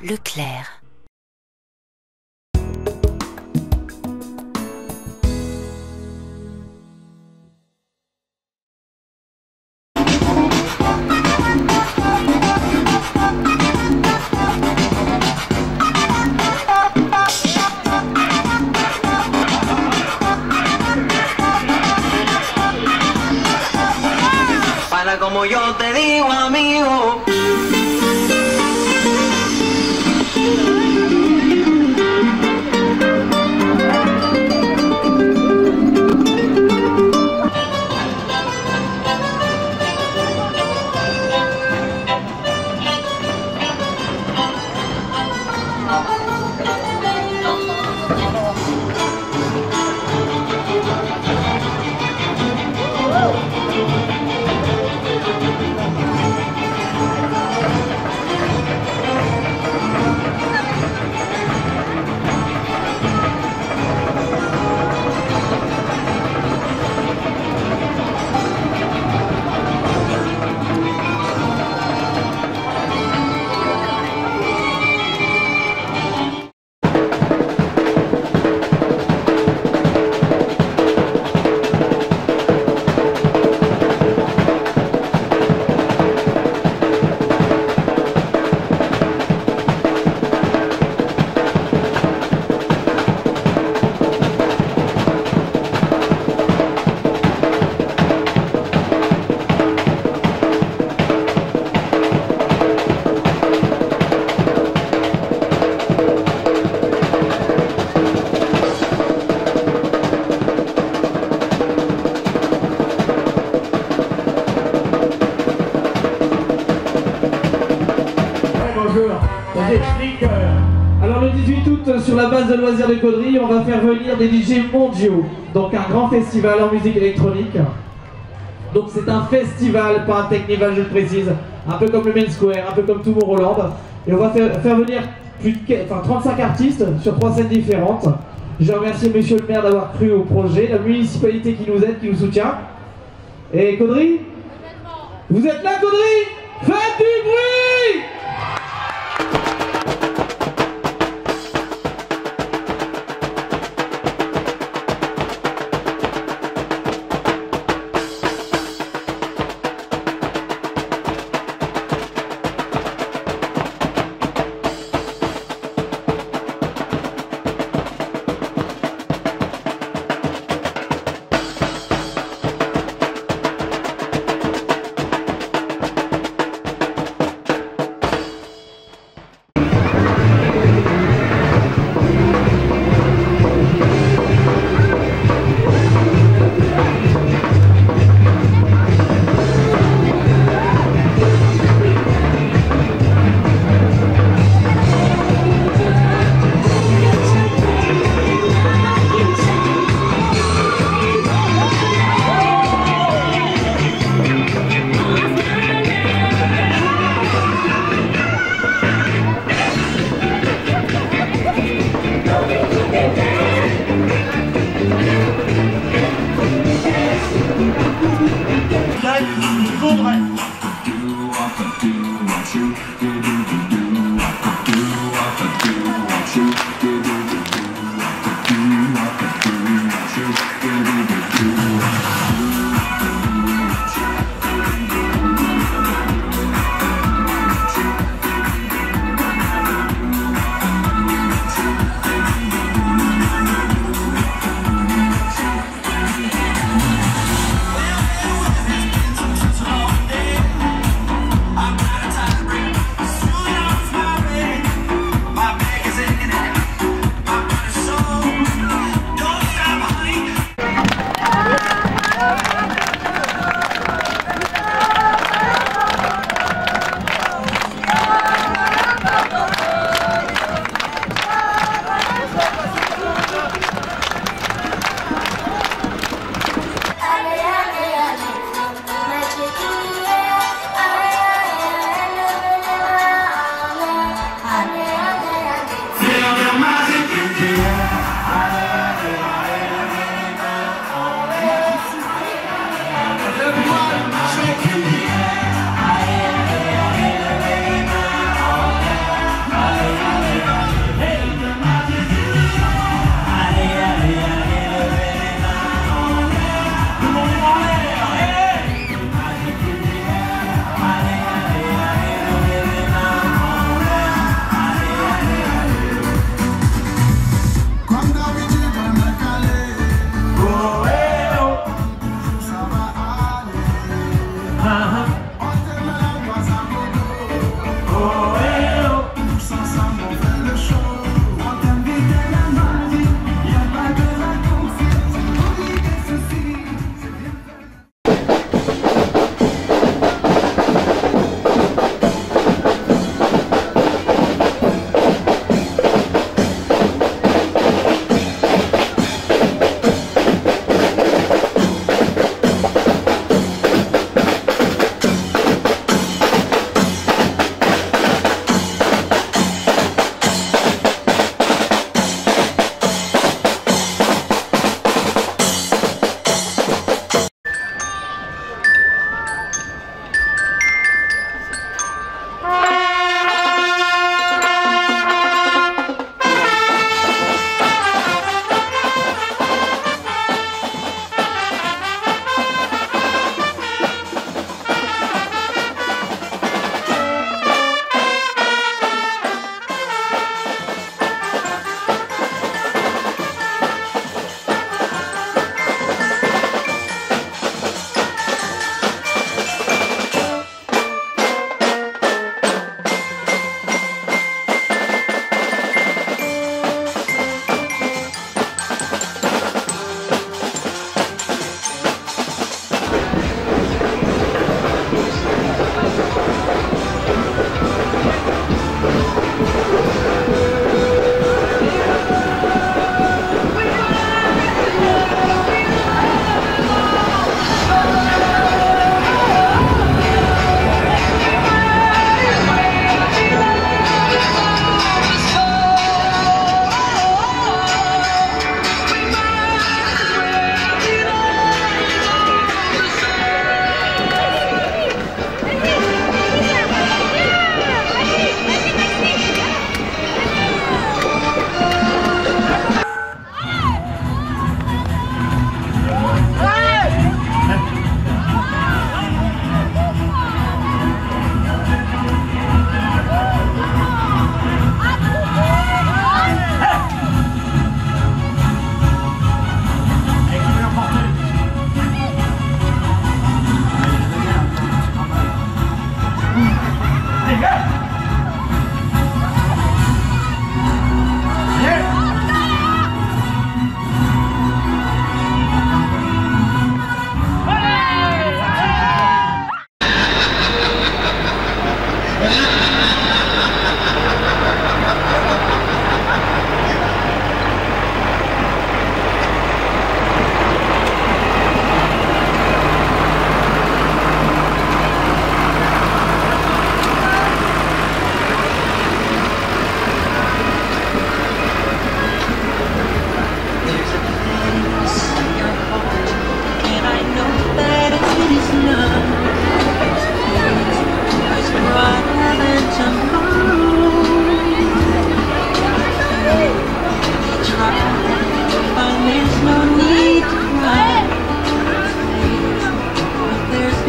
Leclerc. Para como yo te digo, amigo. Alors le 18 août, sur la base de loisirs de Caudry, on va faire venir des DJ mondiaux. Donc un grand festival en musique électronique. Donc c'est un festival, pas un technival, je le précise. Un peu comme le Main Square, un peu comme Tomorrowland. Et on va faire venir 35 artistes sur 3 scènes différentes. Je remercie monsieur le maire d'avoir cru au projet, la municipalité qui nous aide, qui nous soutient. Et Caudry, vous êtes là Caudry? Faites du bruit! All day.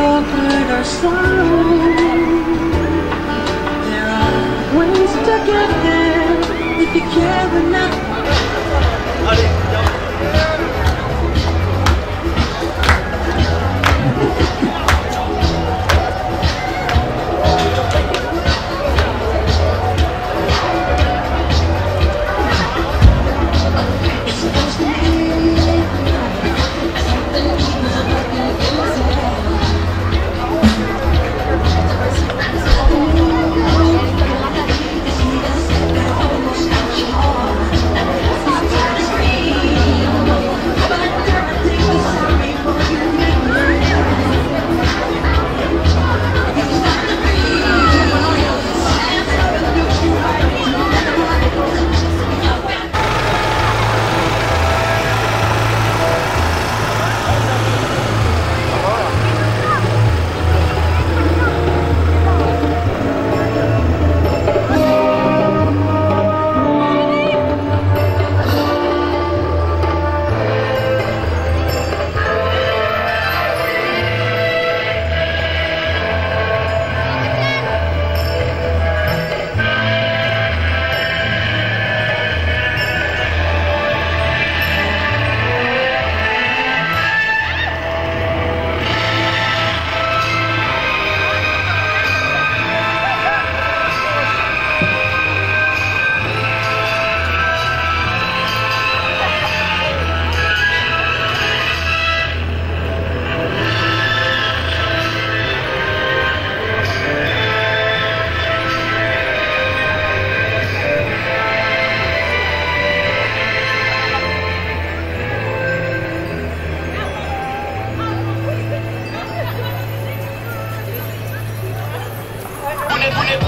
open our soul. There are ways to get there if you care enough.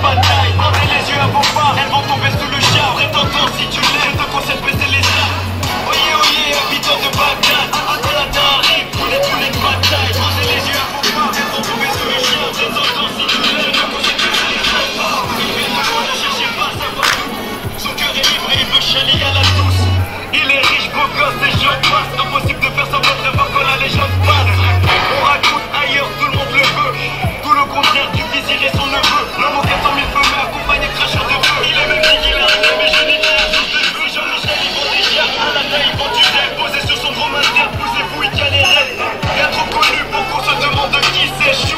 Bataille, bandez les yeux à vos barres, elles vont tomber sous le char. Et t'entends si tu l'aimes, je te conseille de baisser les armes. Oyez, oyez, habitants de Bagdad, Atlanta arrive, tous les de bataille. Bandez les yeux à vos barres, elles vont tomber sous le char. Et t'entends si tu l'aimes, je te conseille de baisser les armes. Ne cherchez pas à savoir tout. Son cœur est libre et il veut chialer à la douce. Il est riche, beau gosse, des gens passent. Impossible de faire semblant de voir quand la légende passe. On raconte ailleurs, tout le monde le veut. Tout le contraire du vizir et son neveu. L'homme aux 400 000 feux, mais accompagné de cracheurs de feu. Il est même dit qu'il a rien, mais je n'ai rien. Tous les feux, Jean-Michel, ils vont des chiens. À la taille, ils vont du rêve. Posé sur son gros master, poussez-vous, il tient les rêves. Bien trop connu pour qu'on se demande de qui c'est chou.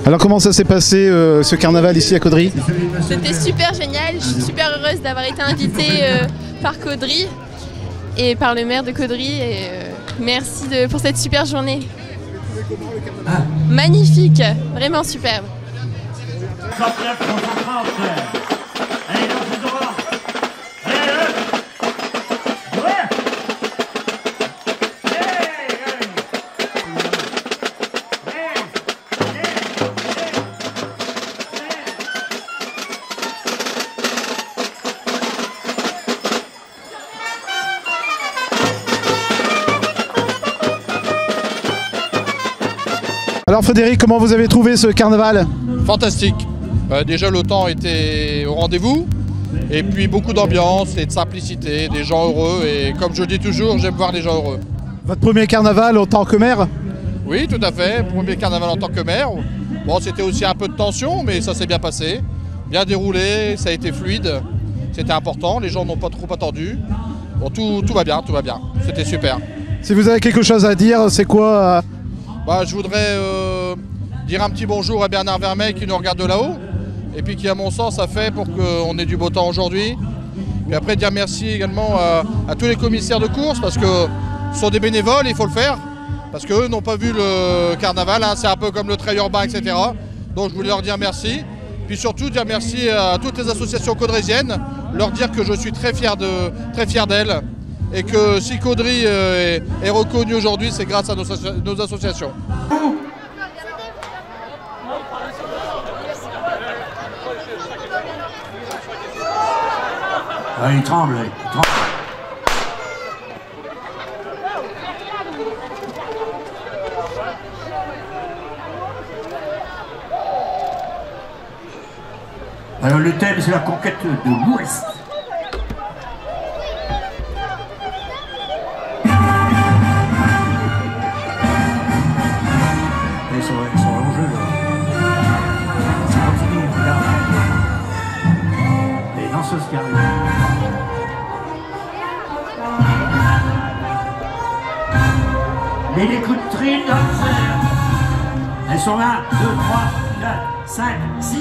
Alors comment ça s'est passé ce carnaval ici à Caudry? C'était super génial, je suis super heureuse d'avoir été invitée par Caudry et par le maire de Caudry. Et, merci pour cette super journée. Magnifique, vraiment superbe. Alors Frédéric, comment vous avez trouvé ce carnaval? Fantastique. Déjà le temps était au rendez-vous et puis beaucoup d'ambiance et de simplicité, des gens heureux et comme je dis toujours, j'aime voir les gens heureux. Votre premier carnaval en tant que maire? Oui, tout à fait, premier carnaval en tant que maire. Bon, c'était aussi un peu de tension mais ça s'est bien passé, bien déroulé, ça a été fluide, c'était important, les gens n'ont pas trop attendu. Bon, tout va bien, c'était super. Si vous avez quelque chose à dire, c'est quoi? Je voudrais dire un petit bonjour à Bernard Vermeil qui nous regarde de là-haut et puis qui à mon sens a fait pour qu'on ait du beau temps aujourd'hui. Puis après dire merci également à tous les commissaires de course parce que ce sont des bénévoles, il faut le faire parce qu'eux n'ont pas vu le carnaval, hein, c'est un peu comme le trail urbain, etc. Donc je voulais leur dire merci. Puis surtout dire merci à toutes les associations caudrésiennes, leur dire que je suis très fier d'elles. Et que si Caudry est reconnu aujourd'hui, c'est grâce à nos associations. Ah, il tremble, il tremble. Alors le thème c'est la conquête de l'Ouest. Ils sont en jeu là. Ça continue, regarde. Les danseuses qui arrivent. Et les coups de trine dans le cerf. Elles sont là, 2, 3, 4, 5, 6.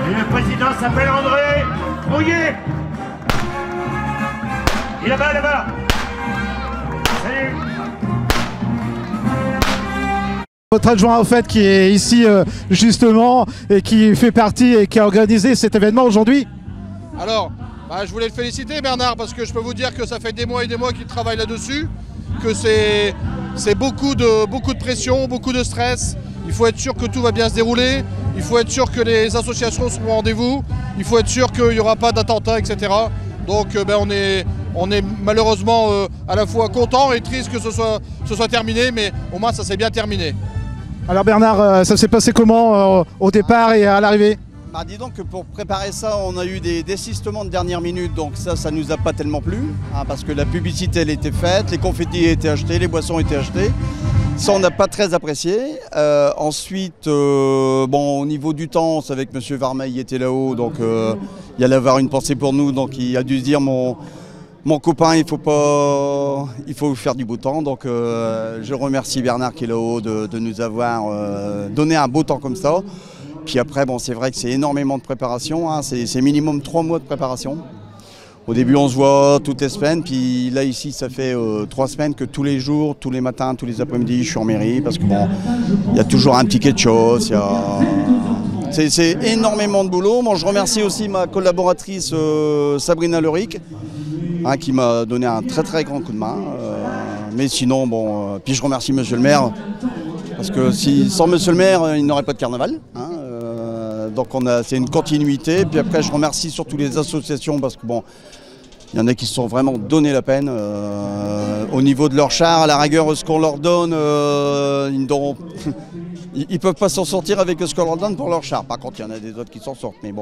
Et le président s'appelle André Rouillet. Il est là-bas, là-bas. Salut. Votre adjoint au fait qui est ici justement et qui fait partie et qui a organisé cet événement aujourd'hui. Alors, je voulais le féliciter Bernard parce que je peux vous dire que ça fait des mois et des mois qu'il travaille là-dessus, que c'est beaucoup de pression, beaucoup de stress. Il faut être sûr que tout va bien se dérouler, il faut être sûr que les associations seront au rendez-vous, il faut être sûr qu'il n'y aura pas d'attentats, etc. Donc on est malheureusement à la fois content et triste que ce soit terminé, mais au moins ça s'est bien terminé. Alors Bernard, ça s'est passé comment au départ et à l'arrivée? Dis donc que pour préparer ça, on a eu des désistements de dernière minute, donc ça nous a pas tellement plu, parce que la publicité elle était faite, les confettis étaient achetés, les boissons étaient achetées. Ça on n'a pas très apprécié. Ensuite, au niveau du temps, on savait que M. Varmeil était là-haut, donc il allait avoir une pensée pour nous, donc il a dû se dire mon copain, il faut faire du beau temps, donc je remercie Bernard qui est là-haut de nous avoir donné un beau temps comme ça. Puis après, c'est vrai que c'est énormément de préparation, c'est minimum 3 mois de préparation. Au début, on se voit toutes les semaines, puis là, ici, ça fait 3 semaines que tous les jours, tous les matins, tous les après-midi, je suis en mairie, parce que il y a toujours un petit quelque chose, c'est énormément de boulot. Je remercie aussi ma collaboratrice Sabrina Leric, qui m'a donné un très très grand coup de main. Mais sinon, puis je remercie Monsieur le maire, parce que sans Monsieur le maire, il n'aurait pas de carnaval. Donc c'est une continuité. Puis après, je remercie surtout les associations, parce que il y en a qui se sont vraiment donné la peine. Au niveau de leur char, à la rigueur, ce qu'on leur donne, ils ne peuvent pas s'en sortir avec ce qu'on leur donne pour leur char. Par contre, il y en a des autres qui s'en sortent. Mais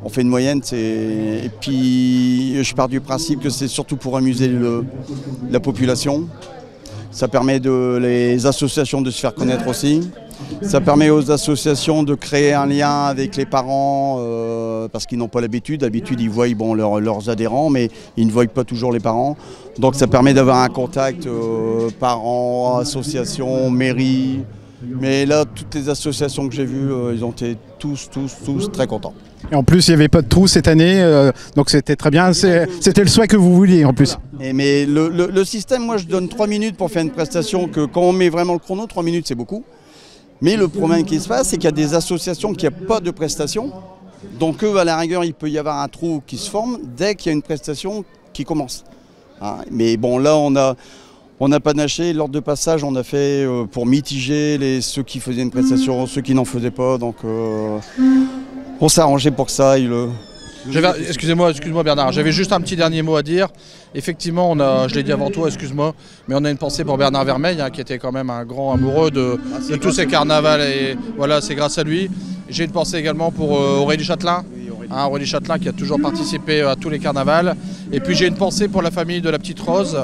on fait une moyenne. Et puis, je pars du principe que c'est surtout pour amuser la population. Ça permet les associations de se faire connaître aussi. Ça permet aux associations de créer un lien avec les parents parce qu'ils n'ont pas l'habitude. D'habitude, ils voient leurs adhérents, mais ils ne voient pas toujours les parents. Donc ça permet d'avoir un contact parents, associations, mairie. Mais là, toutes les associations que j'ai vues, ils ont été tous très contents. Et en plus, il n'y avait pas de trou cette année, donc c'était très bien. C'était le souhait que vous vouliez en plus. Mais le système, moi je donne 3 minutes pour faire une prestation, que quand on met vraiment le chrono, 3 minutes c'est beaucoup. Mais le problème qui se passe, c'est qu'il y a des associations qui n'ont pas de prestation. Donc eux, à la rigueur, il peut y avoir un trou qui se forme dès qu'il y a une prestation qui commence. Mais là, on n'a pas naché. L'ordre de passage, on a fait pour mitiger ceux qui faisaient une prestation, ceux qui n'en faisaient pas. Donc on s'est arrangé pour que ça aille. Excusez-moi Bernard, j'avais juste un petit dernier mot à dire. Effectivement, je l'ai dit avant toi, excuse-moi, mais on a une pensée pour Bernard Vermeil, qui était quand même un grand amoureux de tous ces carnavals, et voilà, c'est grâce à lui. J'ai une pensée également pour Aurélie Châtelain, Aurélie Châtelain qui a toujours participé à tous les carnavals. Et puis j'ai une pensée pour la famille de la petite Rose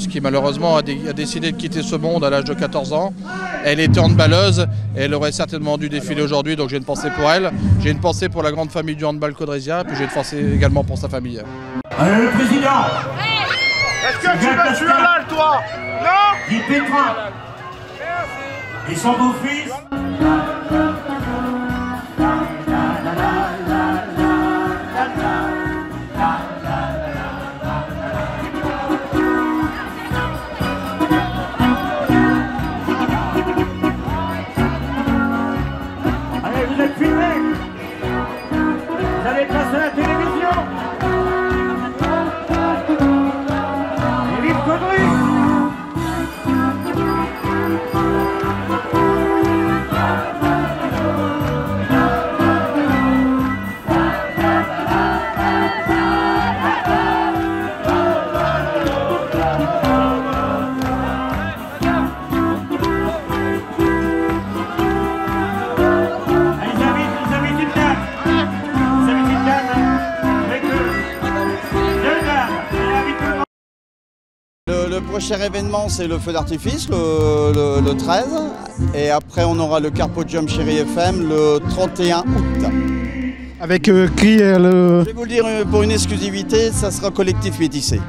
qui malheureusement a décidé de quitter ce monde à l'âge de 14 ans. Elle était handballeuse et elle aurait certainement dû défiler aujourd'hui, donc j'ai une pensée pour elle. J'ai une pensée pour la grande famille du handball caudrésien, puis j'ai une pensée également pour sa famille. Allez, le président! Est-ce que tu vas tuer mal, toi? Non? Guy Pétrin! Et son beau-fils? Vous êtes filmés. Vous allez passer à la télévision. Et vive Caudry. Le prochain événement, c'est le feu d'artifice, le 13. Et après, on aura le Car Podium Chérie FM le 31 août. Avec qui le... Je vais vous le dire pour une exclusivité, ça sera Collectif Métissé.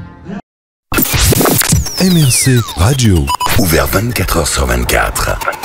MRC Radio, ouvert 24h sur 24.